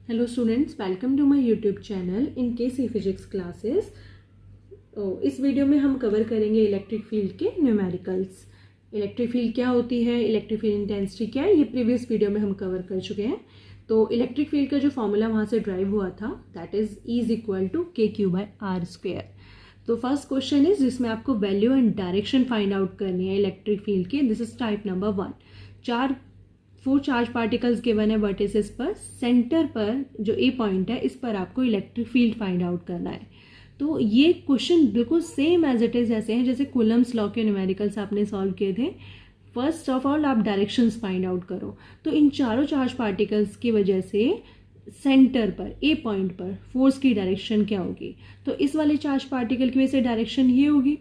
Hello students, welcome to my YouTube channel in KC Physics classes। इस video में हम cover करेंगे electric field के न्यूमेरिकल्स। इलेक्ट्रिक फील्ड क्या होती है, इलेक्ट्रिक फील्ड इंटेंसिटी क्या है, ये प्रीवियस वीडियो में हम कवर कर चुके हैं। तो इलेक्ट्रिक फील्ड का जो फॉर्मूला वहाँ से ड्राइव हुआ था that is E is equal to KQ/R²। तो फर्स्ट क्वेश्चन इज जिसमें आपको value and direction find out करनी है इलेक्ट्रिक फील्ड के। This is type number 1। 4 charge particles given है वर्टिसेस पर। सेंटर पर जो ए पॉइंट है इस पर आपको इलेक्ट्रिक फील्ड फाइंड आउट करना है। तो ये क्वेश्चन बिल्कुल सेम एज इट इज ऐसे हैं जैसे कूलम्स लॉ के न्यूमेरिकल्स आपने सॉल्व किए थे। फर्स्ट ऑफ ऑल आप डायरेक्शंस फाइंड आउट करो। तो इन चारों चार्ज पार्टिकल्स की वजह से सेंटर पर ए पॉइंट पर फोर्स की डायरेक्शन क्या होगी, तो इस वाले चार्ज पार्टिकल की वजह से डायरेक्शन ये होगी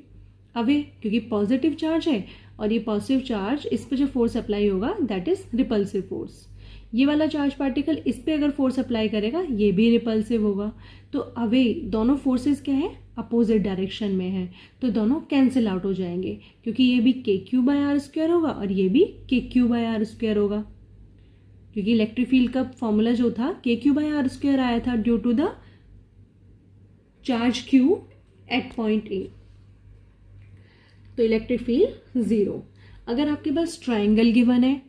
अवे, क्योंकि पॉजिटिव चार्ज है और ये पॉजिटिव चार्ज इस पर जो फोर्स अप्लाई होगा दैट इज रिपल्सिव फोर्स। ये वाला चार्ज पार्टिकल इस पे अगर फोर्स अप्लाई करेगा ये भी रिपल्सिव होगा। तो अवे दोनों फोर्सेस क्या है, अपोजिट डायरेक्शन में है, तो दोनों कैंसिल आउट हो जाएंगे क्योंकि ये भी KQ/R² होगा और ये भी KQ/R² होगा। क्योंकि इलेक्ट्रिक फील्ड का फॉर्मूला जो था KQ/R² आया था due to the charge Q at point A। तो इलेक्ट्रिक फील्ड 0। अगर आपके पास ट्राइंगल गिवन है,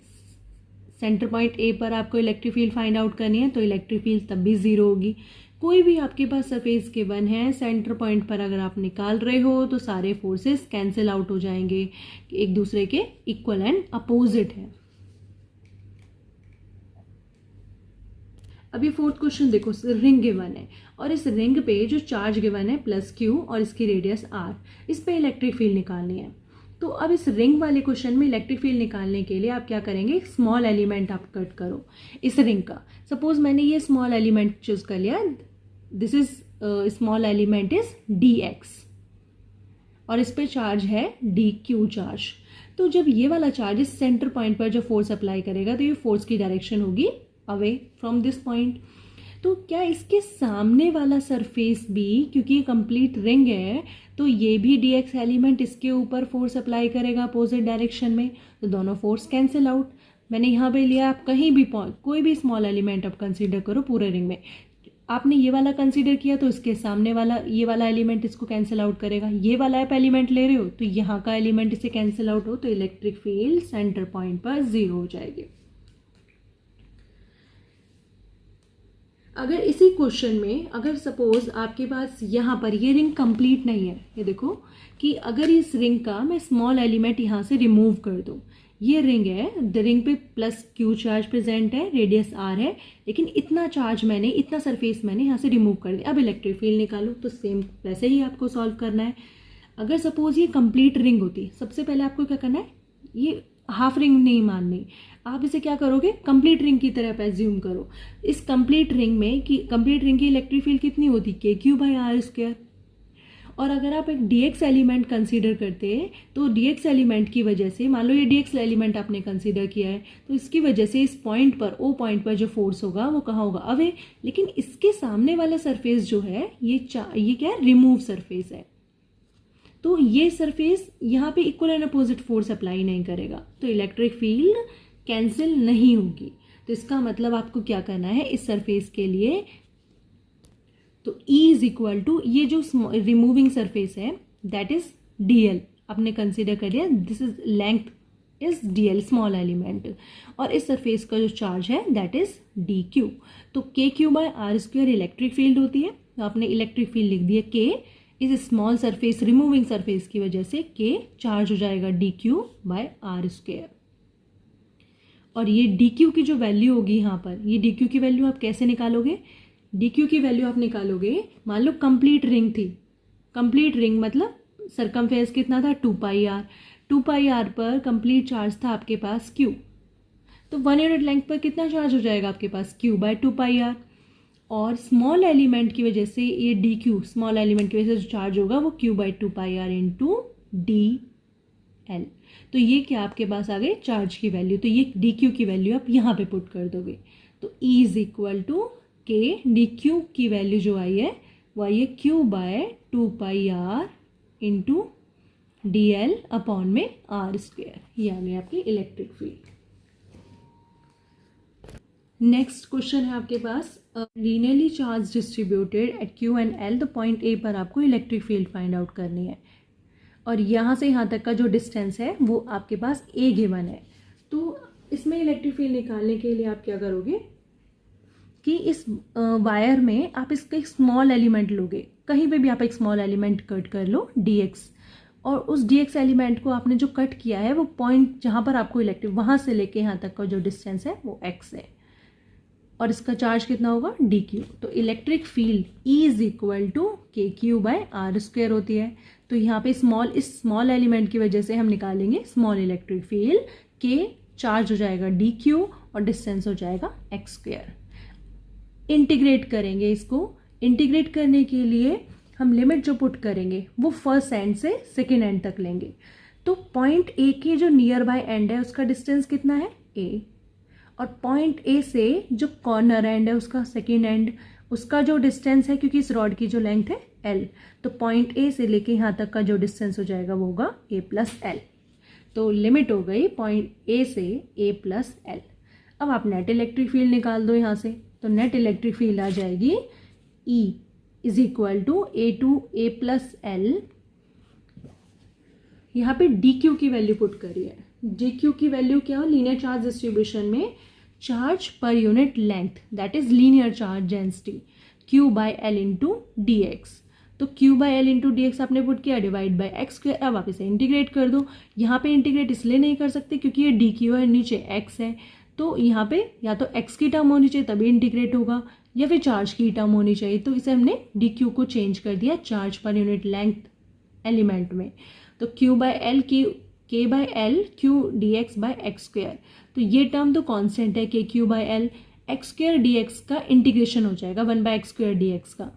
सेंटर पॉइंट ए पर आपको इलेक्ट्रिक फील्ड फाइंड आउट करनी है, तो इलेक्ट्रिक फील्ड तब भी 0 होगी। कोई भी आपके पास सरफेस गिवन है, सेंटर पॉइंट पर अगर आप निकाल रहे हो तो सारे फोर्सेस कैंसिल आउट हो जाएंगे, एक दूसरे के इक्वल एंड अपोजिट है। अभी फोर्थ क्वेश्चन देखो, रिंग गिवन है और इस रिंग पे जो चार्ज गिवन है +Q और इसकी रेडियस R, इस पे इलेक्ट्रिक फील्ड निकालनी है। तो अब इस रिंग वाले क्वेश्चन में इलेक्ट्रिक फील्ड निकालने के लिए आप क्या करेंगे, स्मॉल एलिमेंट आप कट करो इस रिंग का। सपोज मैंने ये स्मॉल एलिमेंट चूज कर लिया, this is small element is dx और इस पे चार्ज है dq चार्ज। तो जब ये वाला चार्ज इस सेंटर पॉइंट पर जो फोर्स अप्लाई करेगा तो ये फोर्स की डायरेक्शन होगी अवे फ्रॉम दिस पॉइंट। तो क्या इसके सामने वाला सरफेस भी, क्योंकि कंप्लीट रिंग है, तो ये भी dx एलिमेंट इसके ऊपर फोर्स अप्लाई करेगा अपोजिट डायरेक्शन में, तो दोनों फोर्स कैंसिल आउट। मैंने यहाँ पे लिया, आप कहीं भी कोई भी स्मॉल एलिमेंट आप कंसीडर करो पूरे रिंग में। आपने ये वाला कंसीडर किया तो इसके सामने वाला ये वाला एलिमेंट इसको कैंसिल आउट करेगा। ये वाला आप एलिमेंट ले रहे हो तो यहाँ का एलिमेंट इसे कैंसिल आउट हो, तो इलेक्ट्रिक फील्ड सेंटर पॉइंट पर 0 हो जाएगी। अगर इसी क्वेश्चन में अगर सपोज आपके पास यहाँ पर ये रिंग कंप्लीट नहीं है, ये देखो कि अगर इस रिंग का मैं स्मॉल एलिमेंट यहाँ से रिमूव कर दूँ, ये रिंग है, द रिंग पे +Q चार्ज प्रेजेंट है, रेडियस R है, लेकिन इतना चार्ज मैंने, इतना सरफेस मैंने यहाँ से रिमूव कर दिया। अब इलेक्ट्रिक फील्ड निकालो, तो सेम वैसे ही आपको सॉल्व करना है। अगर सपोज ये कंप्लीट रिंग होती, सबसे पहले आपको क्या करना है, ये हाफ रिंग नहीं माननी, आप इसे क्या करोगे, कंप्लीट रिंग की तरफ एज्यूम करो। इस कंप्लीट रिंग में कि कंप्लीट रिंग की इलेक्ट्रिक फील्ड कितनी होती, KQ/R²। और अगर आप एक dx एलिमेंट कंसीडर करते हैं तो dx एलिमेंट की वजह से, मान लो ये dx एलिमेंट आपने कंसीडर किया है, तो इसकी वजह से इस पॉइंट पर, O पॉइंट पर जो फोर्स होगा वो कहाँ होगा, अवे। लेकिन इसके सामने वाला सरफेस जो है ये क्या है, रिमूव सरफेस है, तो ये सरफेस यहाँ पे equal and opposite force apply नहीं करेगा, तो इलेक्ट्रिक फील्ड कैंसिल नहीं होगी। तो इसका मतलब आपको क्या करना है इस सरफेस के लिए, तो E इज इक्वल टू ये जो रिमूविंग सरफेस है दैट इज dl आपने कंसीडर कर लिया, this is length is dl small element, और इस सरफेस का जो चार्ज है दैट इज dq। तो KQ/R² इलेक्ट्रिक फील्ड होती है, तो आपने इलेक्ट्रिक फील्ड लिख दिया K, इस स्मॉल सरफेस रिमूविंग सरफेस की वजह से K चार्ज हो जाएगा dQ/R²। और ये dq की जो वैल्यू होगी यहाँ पर, ये dq की वैल्यू आप कैसे निकालोगे, dq की वैल्यू आप निकालोगे, मान लो कंप्लीट रिंग थी, कंप्लीट रिंग मतलब सरकमफेरेंस कितना था 2πr, 2πr पर कंप्लीट चार्ज था आपके पास Q, तो 1 यूनिट लेंथ पर कितना चार्ज हो जाएगा आपके पास Q/2πr। और स्मॉल एलिमेंट की वजह से ये dq, स्मॉल एलिमेंट की वजह से जो चार्ज होगा वो Q/2πr इंटू dl। तो ये क्या आपके पास आ गई चार्ज की वैल्यू, तो ये dq की वैल्यू आप यहाँ पे पुट कर दोगे, तो E is equal to K, dq की वैल्यू जो आई है वो आई है Q/2πr इंटू dl अपॉन में R²। ये आ गई आपकी इलेक्ट्रिक फील्ड। नेक्स्ट क्वेश्चन है आपके पास, linearly charge distributed at Q and L, तो पॉइंट ए पर आपको इलेक्ट्रिक फील्ड फाइंड आउट करनी है और यहाँ से यहाँ तक का जो डिस्टेंस है वो आपके पास A गिवन है। तो इसमें इलेक्ट्रिक फील्ड निकालने के लिए आप क्या करोगे कि इस वायर में आप इसका एक स्मॉल एलिमेंट लोगे, कहीं पे भी आप एक स्मॉल एलिमेंट कट कर लो dx, और उस dx एलिमेंट को आपने जो कट किया है वो पॉइंट जहाँ पर आपको इलेक्ट्रिक, वहाँ से लेके यहाँ तक का जो डिस्टेंस है वो x है और इसका चार्ज कितना होगा dq। तो electric field E is equal to kq/r² होती है। तो यहाँ पे इस स्मॉल एलिमेंट की वजह से हम निकालेंगे small electric field, k charge हो जाएगा dq और डिस्टेंस हो जाएगा x²। इंटीग्रेट करेंगे इसको, इंटीग्रेट करने के लिए हम लिमिट जो पुट करेंगे वो फर्स्ट एंड से सेकेंड एंड तक लेंगे। तो पॉइंट ए के जो नियर बाय एंड है उसका डिस्टेंस कितना है a, और पॉइंट ए से जो कॉर्नर एंड है उसका सेकेंड एंड, उसका जो डिस्टेंस है क्योंकि इस रॉड की जो लेंथ है l, तो पॉइंट ए से लेके यहाँ तक का जो डिस्टेंस हो जाएगा वो होगा a+l। तो लिमिट हो गई पॉइंट ए से a+l। अब आप नेट इलेक्ट्रिक फील्ड निकाल दो यहाँ से, तो नेट इलेक्ट्रिक फील्ड आ जाएगी E is equal to a+l। यहाँ पे dq की वैल्यू पुट करिए। dq की वैल्यू क्या हो, लीनियर चार्ज डिस्ट्रीब्यूशन में charge per unit length, that is linear charge density, q/l into dx। तो q/l इंटू dx आपने पुट किया डिवाइड बाई x²। अब आप इसे इंटीग्रेट कर दो। यहाँ पे इंटीग्रेट इसलिए नहीं कर सकते क्योंकि ये dq है, नीचे x है, तो यहाँ पे या तो x की टर्म होनी चाहिए तभी इंटीग्रेट होगा या फिर चार्ज की टर्म होनी चाहिए। तो इसे हमने dq को चेंज कर दिया charge per unit length element में। तो q/l k/l q dx/x²। तो ये टर्म तो कांस्टेंट है kq/l, x² dx का इंटीग्रेशन हो जाएगा 1/x² dx का।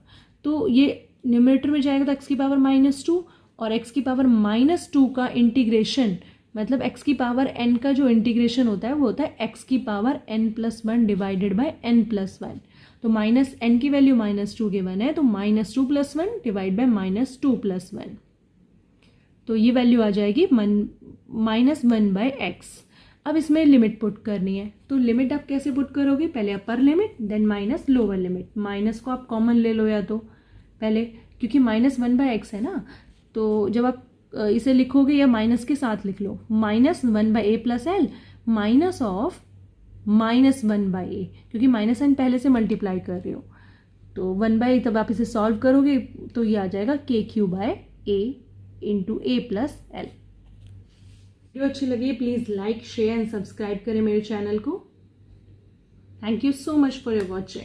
तो ये न्यूमरेटर में जाएगा तो x की पावर -2 और x की पावर -2 का इंटीग्रेशन, मतलब x की पावर n का जो इंटीग्रेशन होता है वो होता है x की power n+1 divided by n+1। तो -n की वैल्यू -2 गिवन है, तो -2+1 डिवाइड बाय -2+1, तो ये वैल्यू आ जाएगी -1/x। अब इसमें लिमिट पुट करनी है, तो लिमिट आप कैसे पुट करोगे, पहले upper limit then minus lower limit. Minus को आप कॉमन ले लो या तो पहले, क्योंकि -1/x है ना, तो जब आप इसे लिखोगे या माइनस के साथ लिख लो, -1/a+l माइनस ऑफ -1/a, क्योंकि -n पहले से मल्टीप्लाई कर रहे हो, तो 1/a, तब आप इसे सॉल्व करोगे तो ये आ जाएगा kq/a इंटू a+l। वीडियो अच्छी लगी please like share and subscribe करें मेरे चैनल को। Thank you so much for your watching.